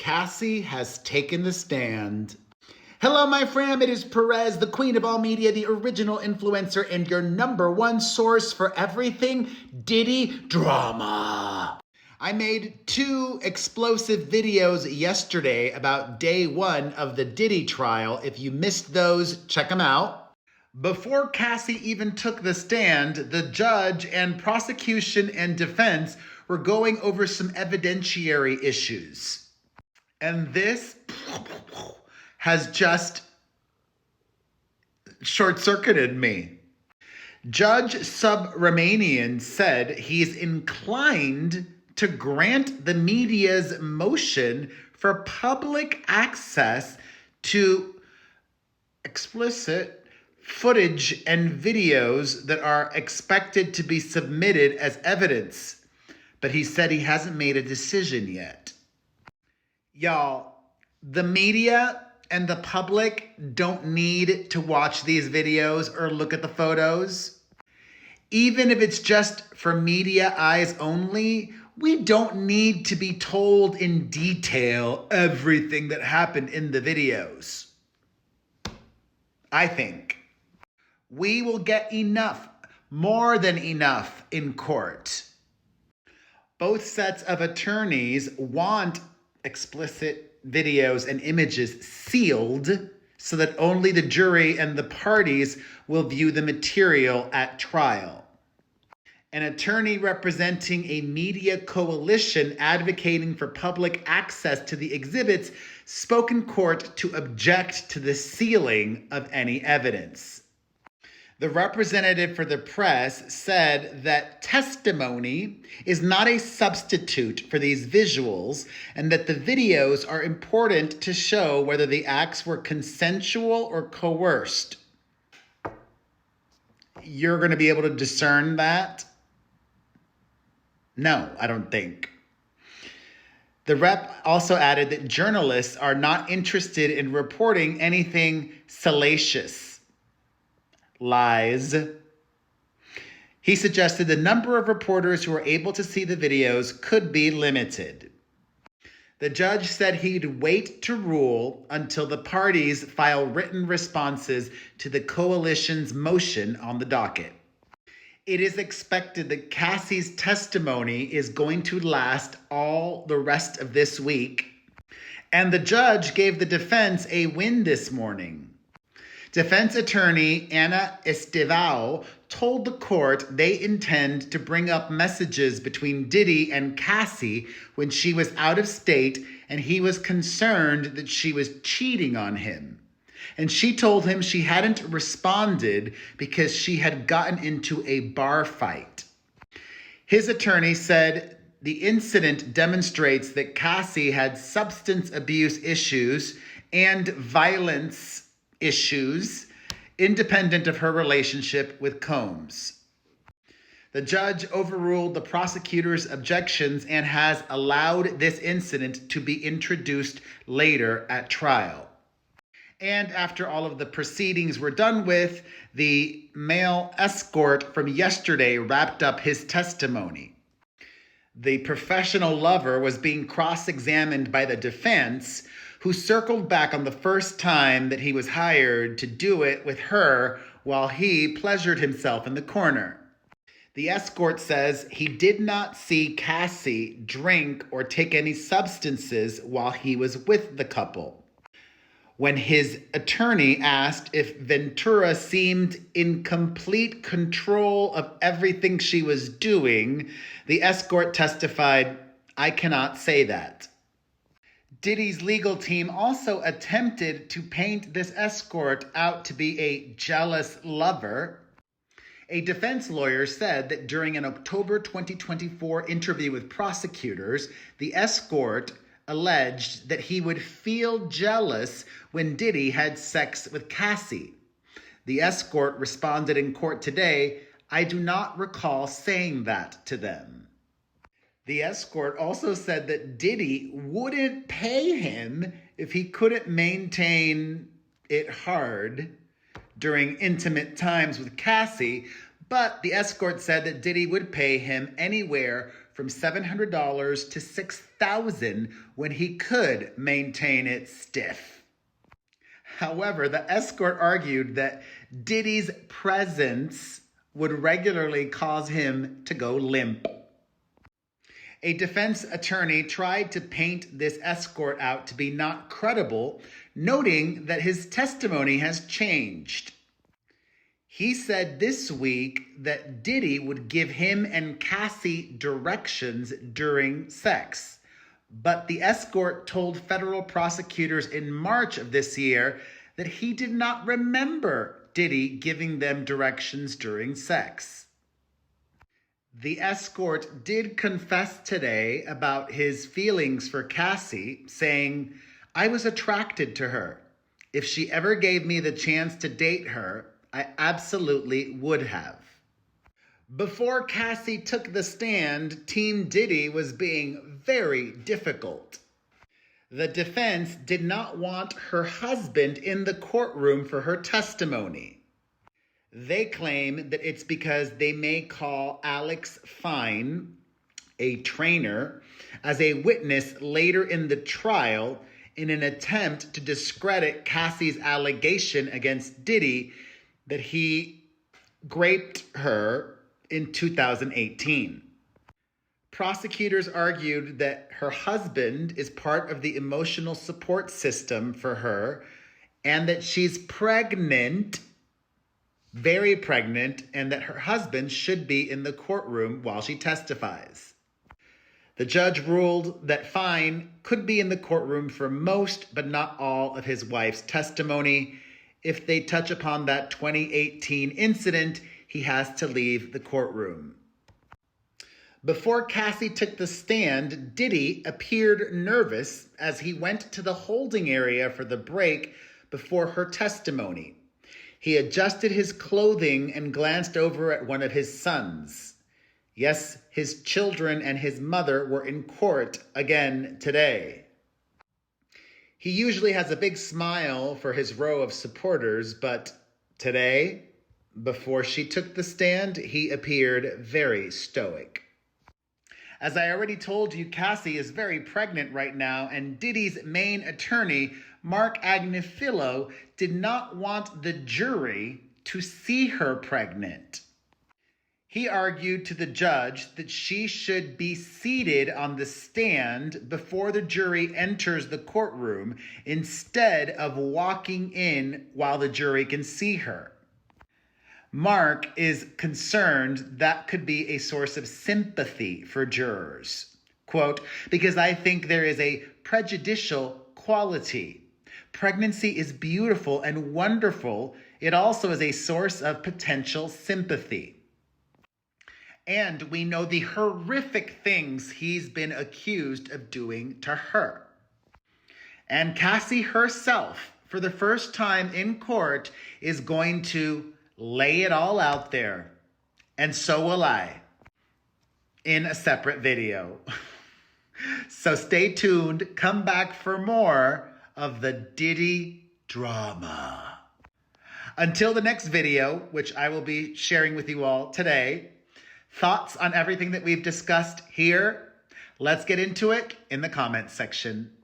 Cassie has taken the stand. Hello, my fam. It is Perez, the queen of all media, the original influencer, and your number one source for everything Diddy drama. I made 2 explosive videos yesterday about day 1 of the Diddy trial. If you missed those, check them out. Before Cassie even took the stand, the judge and prosecution and defense were going over some evidentiary issues. And this has just short-circuited me. Judge Subramanian said he's inclined to grant the media's motion for public access to explicit footage and videos that are expected to be submitted as evidence. But he said he hasn't made a decision yet. Y'all, the media and the public don't need to watch these videos or look at the photos. Even if it's just for media eyes only, we don't need to be told in detail everything that happened in the videos. I think we will get enough, more than enough, in court. Both sets of attorneys want explicit videos and images sealed so that only the jury and the parties will view the material at trial. An attorney representing a media coalition advocating for public access to the exhibits spoke in court to object to the sealing of any evidence. The representative for the press said that testimony is not a substitute for these visuals and that the videos are important to show whether the acts were consensual or coerced. You're going to be able to discern that? No, I don't think. The rep also added that journalists are not interested in reporting anything salacious. Lies. He suggested the number of reporters who are able to see the videos could be limited. The judge said he'd wait to rule until the parties file written responses to the coalition's motion on the docket. It is expected that Cassie's testimony is going to last all the rest of this week, and the judge gave the defense a win this morning. Defense attorney Ana Estevao told the court they intend to bring up messages between Diddy and Cassie when she was out of state and he was concerned that she was cheating on him. And she told him she hadn't responded because she had gotten into a bar fight. His attorney said the incident demonstrates that Cassie had substance abuse issues and violence issues independent of her relationship with Combs. The judge overruled the prosecutor's objections and has allowed this incident to be introduced later at trial. And after all of the proceedings were done with, the male escort from yesterday wrapped up his testimony. The professional lover was being cross-examined by the defense, who circled back on the first time that he was hired to do it with her while he pleasured himself in the corner. The escort says he did not see Cassie drink or take any substances while he was with the couple. When his attorney asked if Ventura seemed in complete control of everything she was doing, the escort testified, "I cannot say that." Diddy's legal team also attempted to paint this escort out to be a jealous lover. A defense lawyer said that during an October 2024 interview with prosecutors, the escort alleged that he would feel jealous when Diddy had sex with Cassie. The escort responded in court today, "I do not recall saying that to them." The escort also said that Diddy wouldn't pay him if he couldn't maintain it hard during intimate times with Cassie, but the escort said that Diddy would pay him anywhere from $700 to $6,000 when he could maintain it stiff. However, the escort argued that Diddy's presence would regularly cause him to go limp. A defense attorney tried to paint this escort out to be not credible, noting that his testimony has changed. He said this week that Diddy would give him and Cassie directions during sex. But the escort told federal prosecutors in March of this year that he did not remember Diddy giving them directions during sex. The escort did confess today about his feelings for Cassie, saying, "I was attracted to her. If she ever gave me the chance to date her, I absolutely would have." Before Cassie took the stand, Team Diddy was being very difficult. The defense did not want her husband in the courtroom for her testimony. They claim that it's because they may call Alex Fine, a trainer, as a witness later in the trial in an attempt to discredit Cassie's allegation against Diddy that he raped her in 2018. Prosecutors argued that her husband is part of the emotional support system for her and that she's pregnant, very pregnant, and that her husband should be in the courtroom while she testifies. The judge ruled that Fine could be in the courtroom for most but not all of his wife's testimony. If they touch upon that 2018 incident, he has to leave the courtroom. Before Cassie took the stand, Diddy appeared nervous as he went to the holding area for the break before her testimony. He adjusted his clothing and glanced over at one of his sons. Yes, his children and his mother were in court again today. He usually has a big smile for his row of supporters, but today, before she took the stand, he appeared very stoic. As I already told you, Cassie is very pregnant right now, and Diddy's main attorney, Mark Agnifilo, did not want the jury to see her pregnant. He argued to the judge that she should be seated on the stand before the jury enters the courtroom instead of walking in while the jury can see her. Mark is concerned that could be a source of sympathy for jurors. Quote, "Because I think there is a prejudicial quality. Pregnancy is beautiful and wonderful. It also is a source of potential sympathy. And we know the horrific things he's been accused of doing to her." And Cassie herself, for the first time in court, is going to lay it all out there. And so will I, in a separate video. So stay tuned. Come back for more of the Diddy drama. Until the next video, which I will be sharing with you all today, thoughts on everything that we've discussed here? Let's get into it in the comments section.